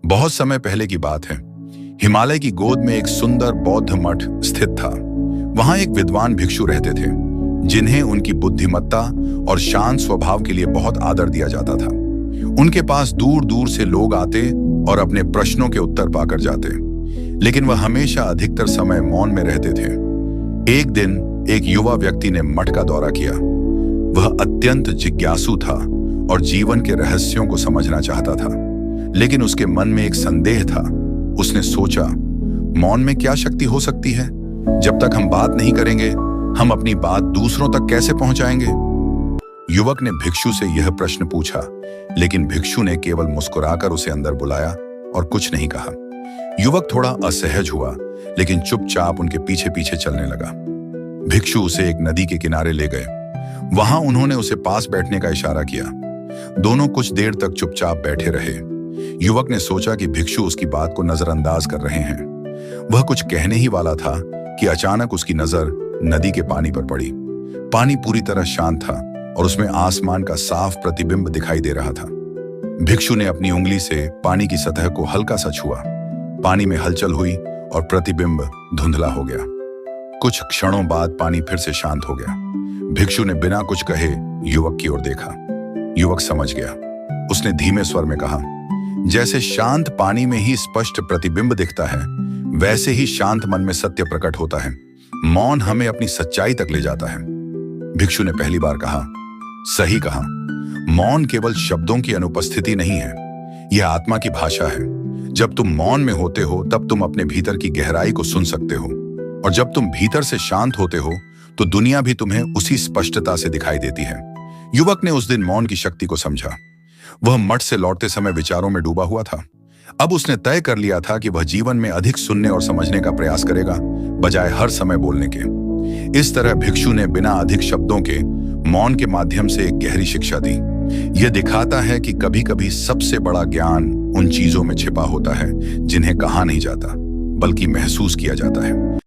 बहुत समय पहले की बात है। हिमालय की गोद में एक सुंदर बौद्ध मठ स्थित था। वहां एक विद्वान भिक्षु रहते थे, जिन्हें उनकी बुद्धिमत्ता और शांत स्वभाव के लिए बहुत आदर दिया जाता था। उनके पास दूर दूर से लोग आते और अपने प्रश्नों के उत्तर पाकर जाते, लेकिन वह हमेशा अधिकतर समय मौन में रहते थे। एक दिन एक युवा व्यक्ति ने मठ का दौरा किया। वह अत्यंत जिज्ञासु था और जीवन के रहस्यों को समझना चाहता था, लेकिन उसके मन में एक संदेह था। उसने सोचा, मौन में क्या शक्ति हो सकती है? जब तक हम बात नहीं करेंगे, हम अपनी बात दूसरों तक कैसे पहुंचाएंगे? युवक ने भिक्षु से यह प्रश्न पूछा, लेकिन भिक्षु ने केवल मुस्कुराकर उसे अंदर बुलाया और कुछ नहीं कहा। युवक थोड़ा असहज हुआ, लेकिन चुपचाप उनके पीछे पीछे चलने लगा। भिक्षु उसे एक नदी के किनारे ले गए। वहां उन्होंने उसे पास बैठने का इशारा किया। दोनों कुछ देर तक चुपचाप बैठे रहे। युवक ने सोचा कि भिक्षु उसकी बात को नजरअंदाज कर रहे हैं। वह कुछ कहने ही वाला था कि अचानक उसकी नजर नदी के पानी पर पड़ी। पानी पूरी तरह शांत था और उसमें आसमान का साफ प्रतिबिंब दिखाई दे रहा था। भिक्षु ने अपनी उंगली से पानी की सतह को हल्का सा छुआ। पानी में हलचल हुई और प्रतिबिंब धुंधला हो गया। कुछ क्षणों बाद पानी फिर से शांत हो गया। भिक्षु ने बिना कुछ कहे युवक की ओर देखा। युवक समझ गया। उसने धीमे स्वर में कहा, जैसे शांत पानी में ही स्पष्ट प्रतिबिंब दिखता है, वैसे ही शांत मन में सत्य प्रकट होता है। मौन हमें अपनी सच्चाई तक ले जाता है। भिक्षु ने पहली बार कहा, सही कहा। मौन केवल शब्दों की अनुपस्थिति नहीं है, यह आत्मा की भाषा है। जब तुम मौन में होते हो, तब तुम अपने भीतर की गहराई को सुन सकते हो, और जब तुम भीतर से शांत होते हो, तो दुनिया भी तुम्हें उसी स्पष्टता से दिखाई देती है। युवक ने उस दिन मौन की शक्ति को समझा। वह मठ से लौटते समय विचारों में डूबा हुआ था। अब उसने तय कर लिया था कि वह जीवन में अधिक सुनने और समझने का प्रयास करेगा, बजाय हर समय बोलने के। इस तरह भिक्षु ने बिना अधिक शब्दों के मौन के माध्यम से एक गहरी शिक्षा दी। यह दिखाता है कि कभी कभी सबसे बड़ा ज्ञान उन चीजों में छिपा होता है जिन्हें कहा नहीं जाता, बल्कि महसूस किया जाता है।